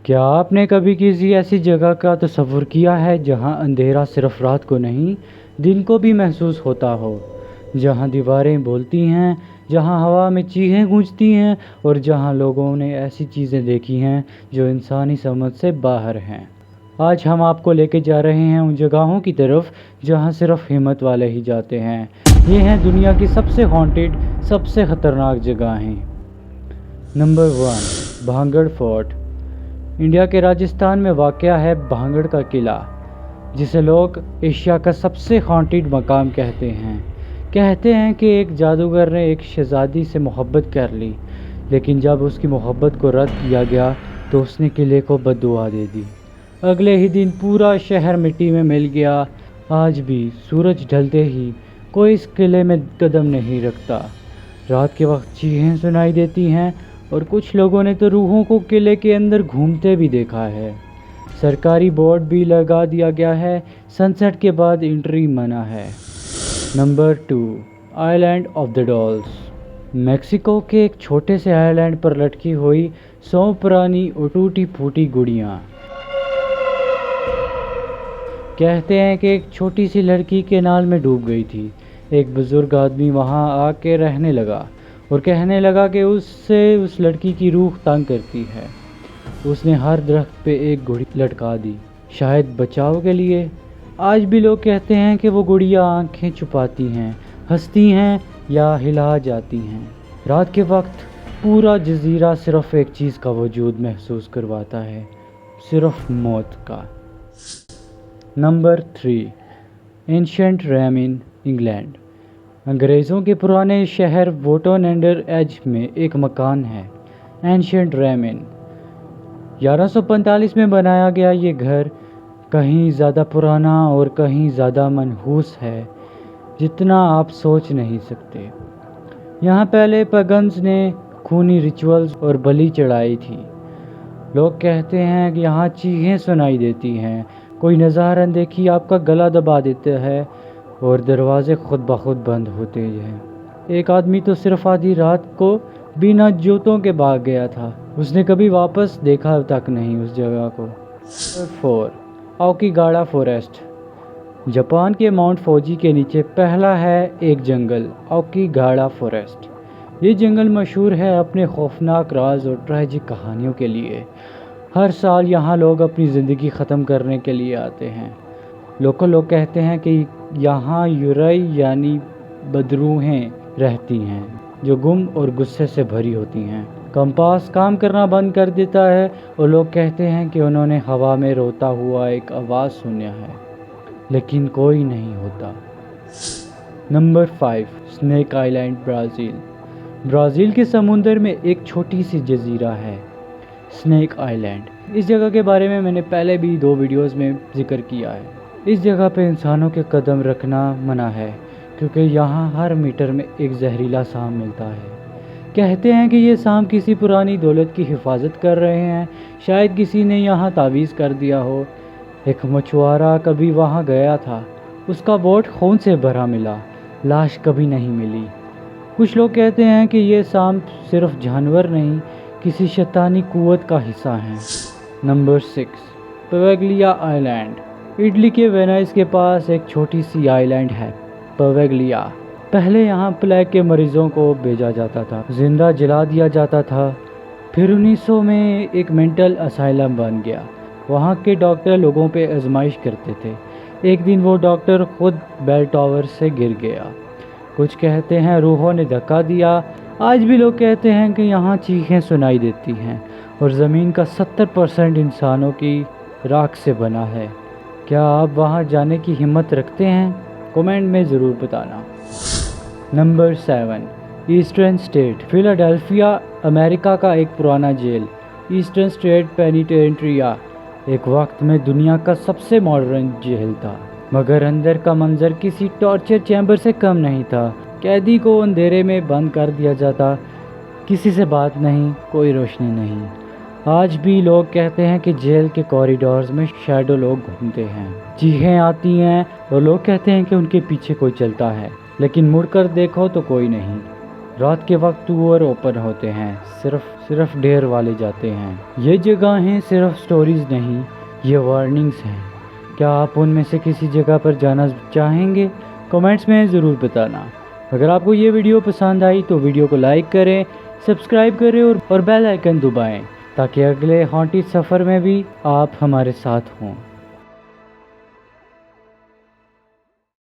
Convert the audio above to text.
क्या आपने कभी किसी ऐसी जगह का तसव्वुर किया है जहां अंधेरा सिर्फ रात को नहीं, दिन को भी महसूस होता हो, जहां दीवारें बोलती हैं, जहां हवा में चीखें गूंजती हैं और जहां लोगों ने ऐसी चीज़ें देखी हैं जो इंसानी समझ से बाहर हैं। आज हम आपको लेके जा रहे हैं उन जगहों की तरफ जहां सिर्फ हिम्मत वाले ही जाते हैं। ये हैं दुनिया की सबसे हॉन्टेड, सबसे ख़तरनाक जगहें। Number 1, Bhangarh fort. इंडिया के राजस्थान में वाक़या है भांगड़ का किला, जिसे लोग एशिया का सबसे हॉन्टेड मकाम कहते हैं। कहते हैं कि एक जादूगर ने एक शहज़ादी से मोहब्बत कर ली, लेकिन जब उसकी मोहब्बत को रद्द किया गया तो उसने किले को बद्दुआ दे दी। अगले ही दिन पूरा शहर मिट्टी में मिल गया। आज भी सूरज ढलते ही कोई इस किले में कदम नहीं रखता। रात के वक्त चीखें सुनाई देती हैं और कुछ लोगों ने तो रूहों को किले के अंदर घूमते भी देखा है। सरकारी बोर्ड भी लगा दिया गया है, सनसेट के बाद एंट्री मना है। Number 2, island of the dolls. Mexico के एक छोटे से आइलैंड पर लटकी हुई 100 पुरानी और टूटी फूटी गुड़ियाँ। कहते हैं कि एक छोटी सी लड़की केनाल में डूब गई थी। एक बुजुर्ग आदमी वहां आके रहने लगा और कहने लगा कि उससे उस लड़की की रूह तंग करती है। उसने हर दरख्त पे एक गुड़ी लटका दी, शायद बचाव के लिए। आज भी लोग कहते हैं कि वो गुड़िया आंखें छुपाती हैं, हंसती हैं या हिला जाती हैं। रात के वक्त पूरा जजीरा सिर्फ एक चीज़ का वजूद महसूस करवाता है, सिर्फ मौत का। Number 3, ancient remain, England. अंग्रेज़ों के पुराने शहर वोटन अंडर एज में एक मकान है, एंशिएंट रेमिन। 1145 में बनाया गया ये घर कहीं ज़्यादा पुराना और कहीं ज़्यादा मनहूस है जितना आप सोच नहीं सकते। यहाँ पहले पैगन्स ने खूनी रिचुअल्स और बलि चढ़ाई थी। लोग कहते हैं कि यहाँ चीखें सुनाई देती हैं, कोई नज़ारा अनदेखी आपका गला दबा देता है और दरवाजे खुद ब खुद बंद होते हैं। एक आदमी तो सिर्फ आधी रात को बिना जूतों के भाग गया था। उसने कभी वापस देखा तक नहीं उस जगह को। 4, आओकीगाडा फॉरेस्ट। जापान के माउंट फूजी के नीचे पहला है एक जंगल, आओकीगाडा फॉरेस्ट। ये जंगल मशहूर है अपने खौफनाक राज और ट्रेजिक कहानियों के लिए। हर साल यहाँ लोग अपनी ज़िंदगी ख़त्म करने के लिए आते हैं। लोग कहते हैं कि यहाँ यूराई यानी बदरूहें रहती हैं जो गुम और गुस्से से भरी होती हैं। कंपास काम करना बंद कर देता है और लोग कहते हैं कि उन्होंने हवा में रोता हुआ एक आवाज़ सुना है, लेकिन कोई नहीं होता। Number 5, snake island, Brazil. Brazil के समुंदर में एक छोटी सी जजीरा है, स्नेक आइलैंड। इस जगह के बारे में मैंने पहले भी 2 वीडियोस में जिक्र किया है। इस जगह पे इंसानों के कदम रखना मना है क्योंकि यहाँ हर मीटर में एक जहरीला सांप मिलता है। कहते हैं कि ये सांप किसी पुरानी दौलत की हिफाजत कर रहे हैं, शायद किसी ने यहाँ तावीज़ कर दिया हो। एक मछुआरा कभी वहाँ गया था, उसका बोट खून से भरा मिला, लाश कभी नहीं मिली। कुछ लोग कहते हैं कि ये सांप सिर्फ जानवर नहीं, किसी शैतानी कुव्वत का हिस्सा है। Number 6, Poveglia island. इटली के वेनाइस के पास एक छोटी सी आइलैंड है, पवेग्लिया। पहले यहाँ प्लेग के मरीजों को भेजा जाता था, जिंदा जला दिया जाता था। फिर 1900 में एक मेंटल असाइलम बन गया। वहाँ के डॉक्टर लोगों पे आजमाइश करते थे। एक दिन वो डॉक्टर खुद बेल टावर से गिर गया। कुछ कहते हैं रूहों ने धक्का दिया। आज भी लोग कहते हैं कि यहाँ चीखें सुनाई देती हैं और ज़मीन का 70% इंसानों की राख से बना है। क्या आप वहाँ जाने की हिम्मत रखते हैं? कमेंट में ज़रूर बताना। Number 7, eastern state, Philadelphia, America का एक पुराना जेल। ईस्टर्न स्टेट पेनिटेंट्रिया एक वक्त में दुनिया का सबसे मॉडर्न जेल था, मगर अंदर का मंजर किसी टॉर्चर चैम्बर से कम नहीं था। कैदी को अंधेरे में बंद कर दिया जाता, किसी से बात नहीं, कोई रोशनी नहीं। आज भी लोग कहते हैं कि जेल के कॉरिडोर्स में शैडो लोग घूमते हैं, चीखें आती हैं और लोग कहते हैं कि उनके पीछे कोई चलता है, लेकिन मुड़कर देखो तो कोई नहीं। رات کے وقت ٹور اوپن ہوتے ہیں، صرف ڈیر والے جاتے ہیں۔ یہ جگہیں صرف سٹوریز نہیں، یہ وارننگز ہیں۔ کیا آپ ان میں سے کسی جگہ پر جانا چاہیں گے؟ کمنٹس میں ضرور بتانا۔ اگر آپ کو یہ ویڈیو پسند آئی تو ویڈیو کو لائک کریں، سبسکرائب کریں اور بیل آئیکن دبائیں تاکہ اگلے ہانٹڈ سفر میں بھی آپ ہمارے ساتھ ہوں۔